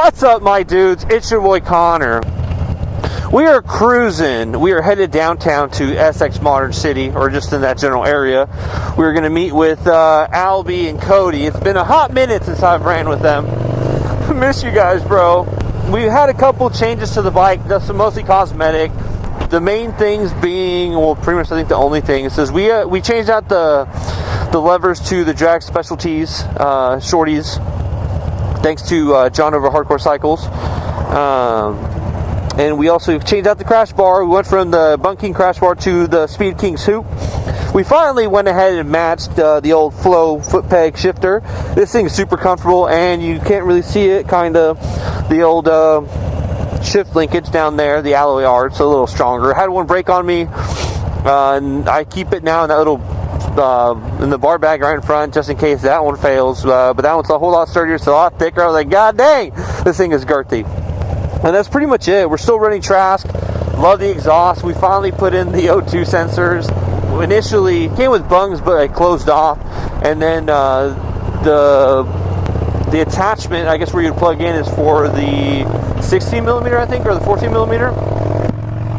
What's up, my dudes? It's your boy Connor. We are cruising. We are headed downtown to SX Modern City, or just in that general area. We're going to meet with Albie and Cody. It's been a hot minute since I've ran with them. I miss you guys, bro. We've had a couple changes to the bike. That's mostly cosmetic. The main things being, well, pretty much I think the only thing is we changed out the levers to the drag specialties shorties. Thanks to John over Hardcore Cycles. And we also changed out the crash bar. We went from the Bunk King crash bar to the Speed King's hoop. We finally went ahead and matched the old Flow foot peg shifter. This thing is super comfortable, and you can't really see it, kind of. The old shift linkage down there, the alloy art's a little stronger. I had one break on me, and I keep it now in that little in the bar bag right in front, just in case that one fails. But that one's a whole lot sturdier, it's a lot thicker. I was like, God dang, this thing is girthy. And that's pretty much it. We're still running Trask. Love the exhaust. We finally put in the O2 sensors. Initially, it came with bungs, but it closed off. And then the attachment, I guess, where you plug in is for the 16 millimeter, I think, or the 14 millimeter.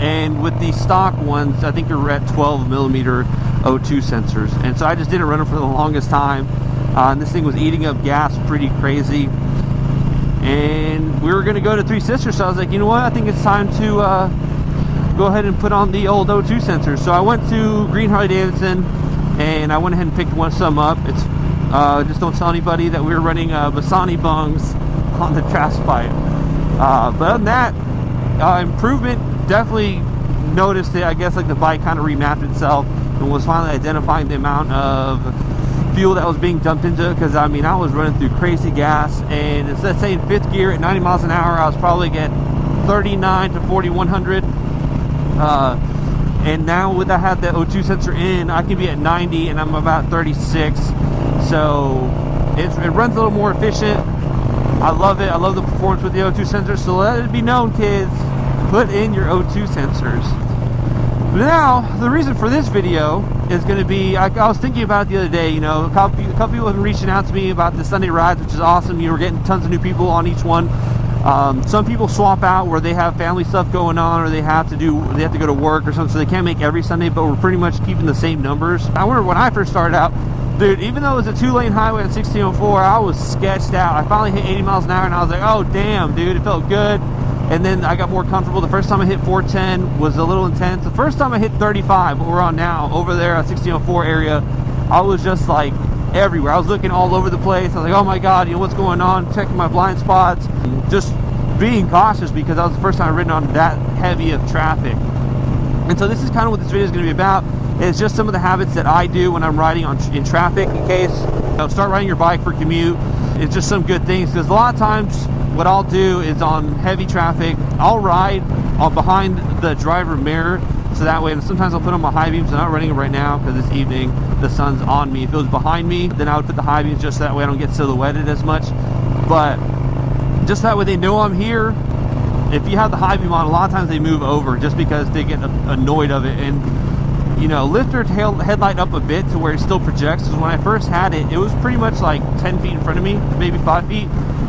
And with the stock ones, I think you're at 12 millimeter O2 sensors. And so I just didn't run them for the longest time. And this thing was eating up gas pretty crazy. And we were going to go to Three Sisters, so I was like, you know what, I think it's time to go ahead and put on the old O2 sensors. So I went to Green Harley Davidson, and I went ahead and picked some up. It's just don't tell anybody that we were running Bassani bungs on the Trask bike. But other than that, improvement, definitely noticed it. I guess like the bike kind of remapped itself and was finally identifying the amount of fuel that was being dumped into it, because I mean I was running through crazy gas, and instead of saying fifth gear at 90 miles an hour, I was probably getting 39 to 4100. And now with I have the O2 sensor in, I can be at 90 and I'm about 36. So it runs a little more efficient. I love it. I love the performance with the O2 sensor. So let it be known, kids, put in your O2 sensors. Now, the reason for this video is going to be, I was thinking about it the other day, you know, a couple people have been reaching out to me about the Sunday rides, which is awesome. You know, we're getting tons of new people on each one. Some people swap out where they have family stuff going on, or they have to go to work or something, so they can't make every Sunday, but we're pretty much keeping the same numbers. I remember when I first started out, dude, even though it was a 2-lane highway at 1604, I was sketched out. I finally hit 80 miles an hour, and I was like, oh, damn, dude, it felt good. And then I got more comfortable. The first time I hit 410 was a little intense. The first time I hit 35, what we're on now, over there at 1604 area, I was just like everywhere. I was looking all over the place. I was like, oh my God, you know, what's going on? Checking my blind spots. Just being cautious, because that was the first time I've ridden on that heavy of traffic. And so this is kind of what this video is going to be about. It's just some of the habits that I do when I'm riding in traffic, in case, you know, start riding your bike for commute. It's just some good things, because a lot of times what I'll do is on heavy traffic, I'll ride behind the driver mirror, so that way, and sometimes I'll put on my high beams. I'm not running them right now because it's evening, the sun's on me. If it was behind me, then I would put the high beams just so that way I don't get silhouetted as much. But just that way they know I'm here. If you have the high beam on, a lot of times they move over just because they get annoyed of it. And, you know, lift your headlight up a bit to where it still projects. Because when I first had it, it was pretty much like 10 feet in front of me, maybe 5 feet.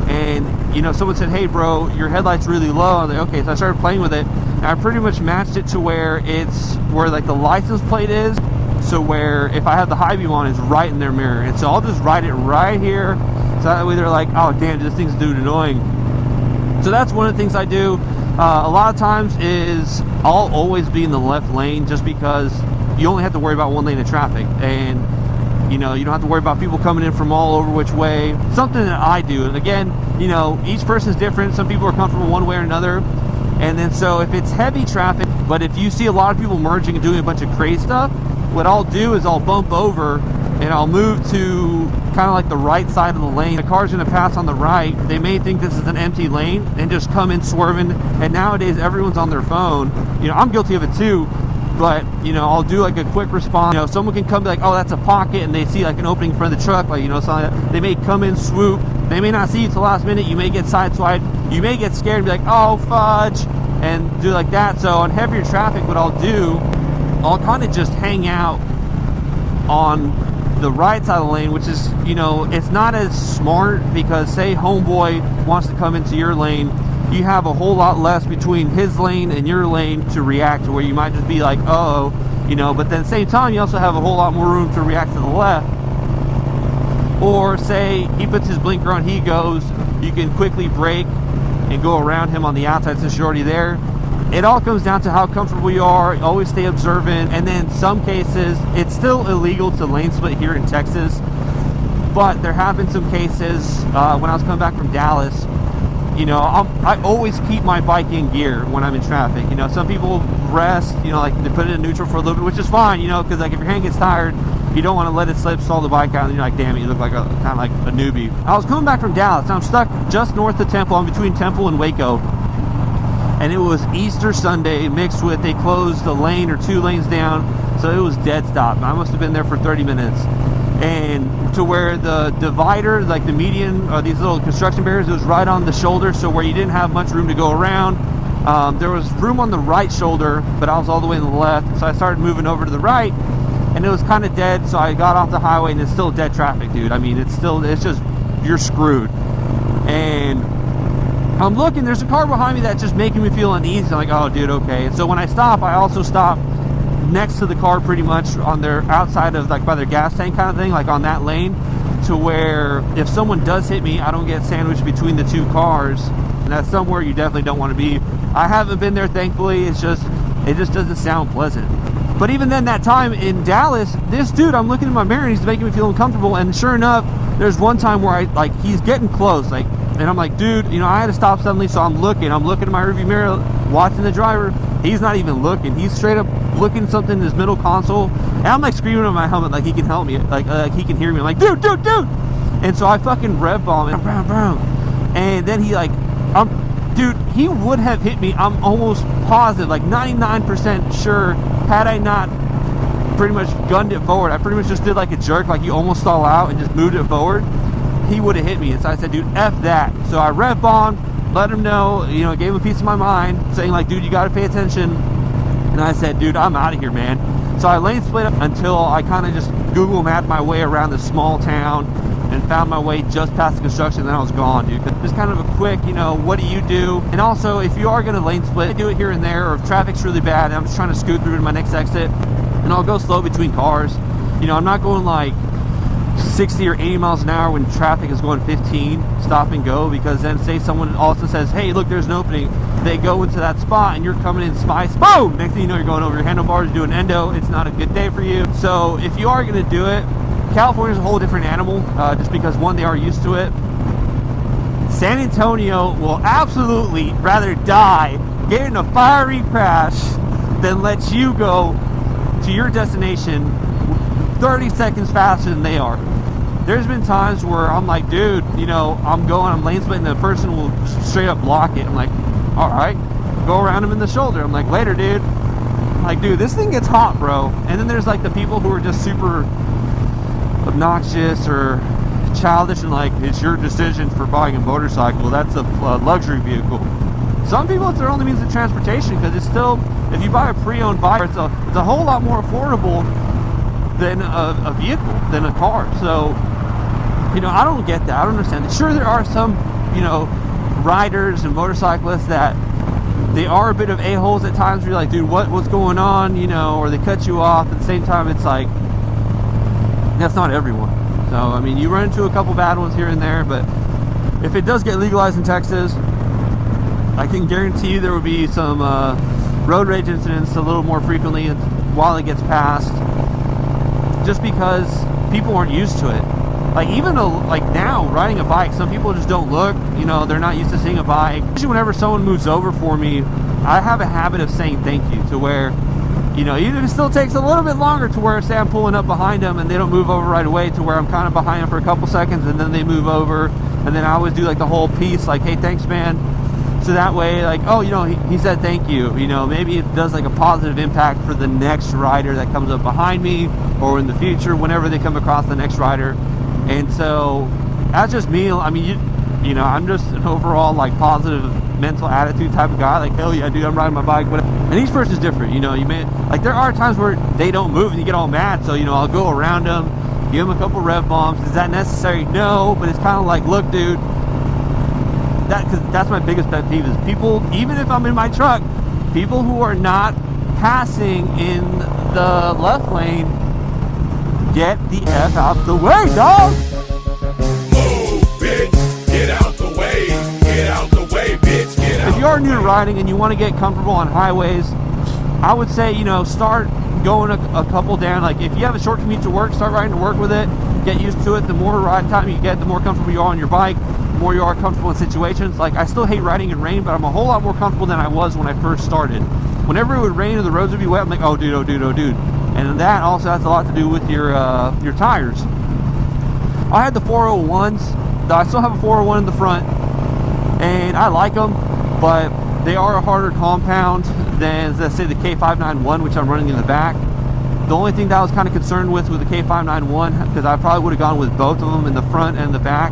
And, you know, someone said, hey bro, your headlight's really low. I was like, okay. So I started playing with it, and I pretty much matched it to where it's where like the license plate is. So where if I have the high beam on, it's right in their mirror. And so I'll just ride it right here, so that way they're like, oh damn, this thing's dude annoying. So that's one of the things I do. A lot of times is I'll always be in the left lane, just because you only have to worry about one lane of traffic, and you know, you don't have to worry about people coming in from all over which way. Something that I do, and again, you know, each person is different. Some people are comfortable one way or another. And then so if it's heavy traffic, but if you see a lot of people merging and doing a bunch of crazy stuff, what I'll do is I'll bump over and I'll move to kind of like the right side of the lane. The car's gonna pass on the right. They may think this is an empty lane and just come in swerving. And nowadays everyone's on their phone. You know, I'm guilty of it too. But, you know, I'll do like a quick response. You know, someone can come and be like, oh, that's a pocket, and they see like an opening in front of the truck, like, you know, something like that. They may come in, swoop. They may not see you till the last minute. You may get sideswiped. You may get scared and be like, oh, fudge, and do like that. So on heavier traffic, what I'll do, I'll kind of just hang out on the right side of the lane, which is, you know, it's not as smart, because say homeboy wants to come into your lane, you have a whole lot less between his lane and your lane to react to, where you might just be like, oh, you know, but then at the same time, you also have a whole lot more room to react to the left. Or say he puts his blinker on, he goes, you can quickly brake and go around him on the outside since you're already there. It all comes down to how comfortable you are. Always stay observant. And then some cases, it's still illegal to lane split here in Texas, but there have been some cases when I was coming back from Dallas. You know, I always keep my bike in gear when I'm in traffic. You know, some people rest, you know, like they put it in neutral for a little bit, which is fine, you know, because like if your hand gets tired, you don't want to let it slip, stall the bike out, and you're like, damn it, you look like kind of like a newbie. I was coming back from Dallas, and I'm stuck just north of Temple. I'm between Temple and Waco, and it was Easter Sunday mixed with they closed a lane or 2 lanes down, so it was dead stop. I must have been there for 30 minutes. And to where the divider, like the median, or these little construction barriers, it was right on the shoulder, so where you didn't have much room to go around. There was room on the right shoulder, but I was all the way on the left, so I started moving over to the right, and it was kind of dead, so I got off the highway, and it's still dead traffic, dude. I mean, it's just, you're screwed. And I'm looking, there's a car behind me that's just making me feel uneasy. I'm like, oh, dude, okay. And so when I stop, I also stop next to the car, pretty much on their outside of, like, by their gas tank kind of thing, like on that lane, to where if someone does hit me, I don't get sandwiched between the 2 cars. And that's somewhere you definitely don't want to be. I haven't been there, thankfully. It just doesn't sound pleasant. But even then, that time in Dallas, this dude, I'm looking in my mirror and he's making me feel uncomfortable. And sure enough, there's one time where he's getting close, like, and I'm like, dude, you know, I had to stop suddenly, so I'm looking in my rearview mirror, watching the driver. He's not even looking. He's straight up looking something in his middle console, and I'm like screaming on my helmet like he can help me, like he can hear me. I'm like, dude. And so I fucking rev bomb it, and then he like, dude, he would have hit me. I'm almost positive, like 99% sure, had I not pretty much gunned it forward. I pretty much just did like a jerk, like you almost stall out and just moved it forward. He would have hit me. And so I said, dude, F that. So I rev bombed, let him know, you know, gave him a piece of my mind, saying like, dude, you got to pay attention. And I said, dude, I'm out of here, man. So I lane split up until I kind of just Google mapped my way around this small town and found my way just past the construction, and then I was gone, dude. Just kind of a quick, you know, what do you do? And also, if you are going to lane split, I do it here and there, or if traffic's really bad and I'm just trying to scoot through to my next exit, and I'll go slow between cars. You know, I'm not going like 60 or 80 miles an hour when traffic is going 15, stop and go, because then say someone also says, hey, look, there's an opening. They go into that spot and you're coming in spice, boom! Next thing you know, you're going over your handlebars, doing endo. It's not a good day for you. So if you are going to do it, California's a whole different animal, just because one, they are used to it. San Antonio will absolutely rather die getting a fiery crash than let you go to your destination 30 seconds faster than they are. There's been times where I'm like, dude, you know, I'm lane splitting, and the person will straight up block it. I'm like, all right, go around him in the shoulder. I'm like, later, dude. I'm like, dude, this thing gets hot, bro. And then there's like the people who are just super obnoxious or childish and like, it's your decision for buying a motorcycle. That's a luxury vehicle. Some people, it's their only means of transportation, because it's still, if you buy a pre-owned bike, it's a whole lot more affordable than a vehicle, than a car. So, you know, I don't get that. I don't understand that. Sure, there are some, you know, riders and motorcyclists that they are a bit of a-holes at times, where you're like, dude, what's going on, you know, or they cut you off. At the same time, it's like, that's not everyone. So, I mean, you run into a couple bad ones here and there, but if it does get legalized in Texas, I can guarantee you there will be some road rage incidents a little more frequently while it gets passed, just because people aren't used to it. Like, even like now, riding a bike, some people just don't look, you know, they're not used to seeing a bike. Usually whenever someone moves over for me, I have a habit of saying thank you, to where, you know, even if it still takes a little bit longer, to where, say I'm pulling up behind them and they don't move over right away, to where I'm kind of behind them for a couple seconds and then they move over, and then I always do like the whole piece, like, hey, thanks, man. So that way, like, oh, you know, he said thank you, you know, maybe it does like a positive impact for the next rider that comes up behind me, or in the future, whenever they come across the next rider. And so that's just me. I mean, you know, I'm just an overall like positive mental attitude type of guy. Like, hell yeah, dude, I'm riding my bike. And each person's different, you know. You may, like, there are times where they don't move and you get all mad, so, you know, I'll go around them, give them a couple rev bombs. Is that necessary? No, but it's kind of like, look, dude, cause that's my biggest pet peeve is people, even if I'm in my truck, people who are not passing in the left lane, get the F out the way, dog. Move, bitch, get out the way, get out the way, bitch, get out. If you are new to riding and you want to get comfortable on highways, I would say, you know, start going a couple down. Like if you have a short commute to work, start riding to work with it, get used to it. The more ride time you get, the more comfortable you are on your bike, the more you are comfortable in situations. Like I still hate riding in rain, but I'm a whole lot more comfortable than I was when I first started. Whenever it would rain and the roads would be wet, I'm like, oh dude, oh dude, oh dude. And that also has a lot to do with your tires. I had the 401s. I still have a 401 in the front, and I like them, but they are a harder compound than, let's say, the K591, which I'm running in the back. The only thing that I was kind of concerned with the K591, because I probably would have gone with both of them in the front and the back,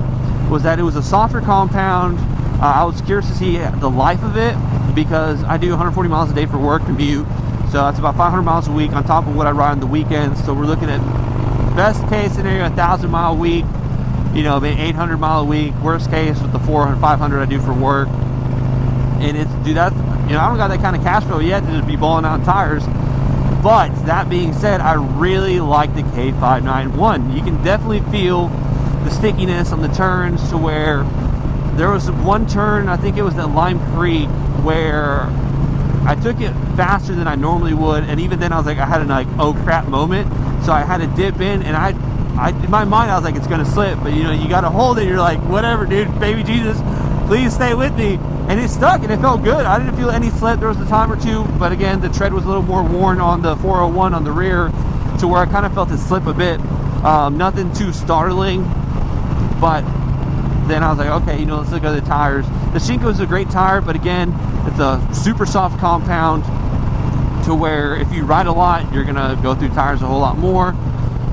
was that it was a softer compound. I was curious to see the life of it, because I do 140 miles a day for work commute, so that's about 500 miles a week on top of what I ride on the weekends. So we're looking at best case scenario, 1,000 mile a week, you know, maybe 800 mile a week. Worst case with the 400, 500 I do for work. And it's, dude, that's, you know, I don't got that kind of cash flow yet to just be balling out tires. But that being said, I really like the K591. You can definitely feel the stickiness on the turns, to where there was one turn, I think it was at Lime Creek, where I took it faster than I normally would, and even then I was like, I had an like, oh crap moment, so I had to dip in, and I in my mind I was like, it's gonna slip, but you know, you gotta hold it. You're like, whatever, dude, baby Jesus, please stay with me. And it stuck, and it felt good. I didn't feel any slip. There was a time or two, but again, the tread was a little more worn on the 401 on the rear, to where I kind of felt it slip a bit. Nothing too startling, but then I was like, okay, you know, let's look at the tires. The Shinko is a great tire, but again, it's a super soft compound, to where if you ride a lot, you're gonna go through tires a whole lot more.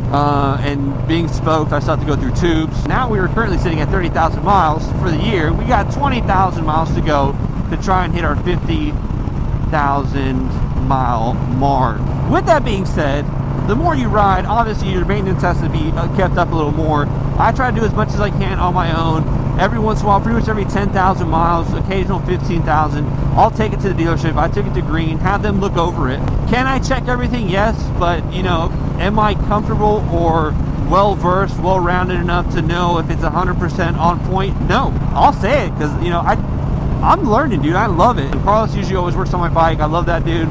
And being spoked, I still have to go through tubes. Now we are currently sitting at 30,000 miles for the year. We got 20,000 miles to go to try and hit our 50,000 mile mark. With that being said, the more you ride, obviously your maintenance has to be kept up a little more. I try to do as much as I can on my own. Every once in a while, pretty much every 10,000 miles, occasional 15,000, I'll take it to the dealership. I took it to Green, have them look over it. Can I check everything? Yes, but you know, am I comfortable or well-versed, well-rounded enough to know if it's 100% on point? No, I'll say it, because you know, I'm learning, dude. I love it. And Carlos usually always works on my bike. I love that dude.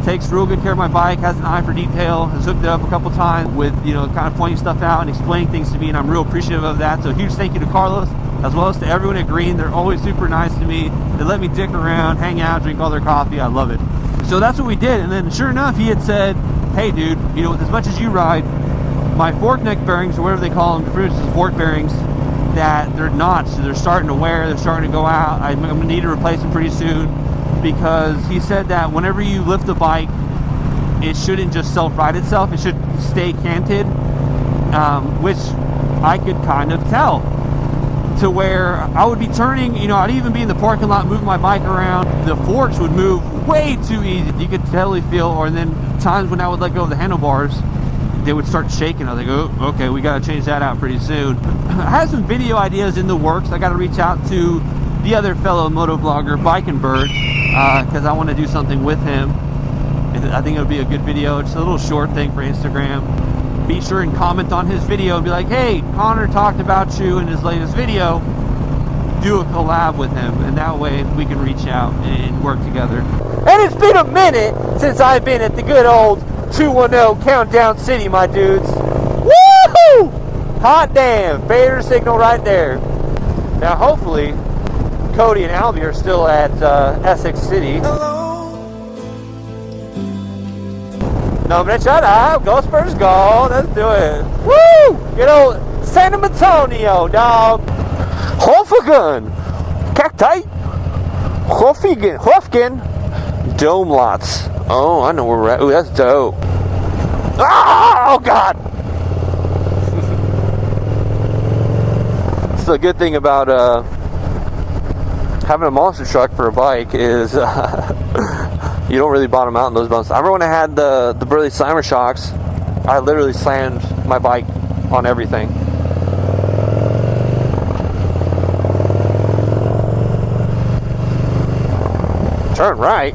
Takes real good care of my bike, has an eye for detail, has hooked it up a couple times with, you know, kind of pointing stuff out and explaining things to me, and I'm real appreciative of that. So huge thank you to Carlos, as well as to everyone at Green. They're always super nice to me. They let me dick around, hang out, drink all their coffee. I love it. So that's what we did. And then sure enough, he had said, hey dude, you know, with as much as you ride, my fork neck bearings, or whatever they call them, produces fork bearings, that they're knots, so they're starting to wear, they're starting to go out. I'm gonna need to replace them pretty soon, because he said that whenever you lift the bike, it shouldn't just self-ride itself, it should stay canted, which I could kind of tell, to where I would be turning, you know, I'd even be in the parking lot moving my bike around, the forks would move way too easy. You could totally feel, or then times when I would let go of the handlebars, they would start shaking. I was like, oh, okay, we got to change that out pretty soon. I have some video ideas in the works. I got to reach out to the other fellow moto vlogger, Biking Bird, because I want to do something with him. I think it'll be a good video. It's a little short thing for Instagram. Be sure and comment on his video and be like, hey, Connor talked about you in his latest video. Do a collab with him, and that way we can reach out and work together. And it's been a minute since I've been at the good old 210 Countdown City, my dudes. Woohoo! Hot damn, fader signal right there. Now hopefully Cody and Albie are still at Essex City. Hello. No, but shut up. Go Spurs, go. Let's do it. Woo! Good old San Antonio, dog. Hofgen. Cacti. Hofgen. Dome lots. Oh, I know where we're at. Ooh, that's dope. Oh, God. It's the good thing about having a monster truck for a bike is you don't really bottom out in those bumps. I remember when I had the Burley Slimer shocks, I literally slammed my bike on everything. Turn right.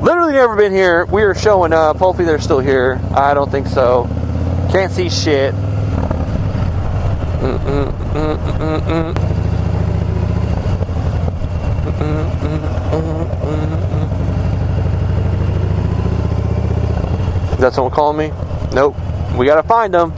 Literally never been here. We are showing up. Hopefully they're still here. I don't think so. Can't see shit. Is that someone calling me? Nope. We gotta find them.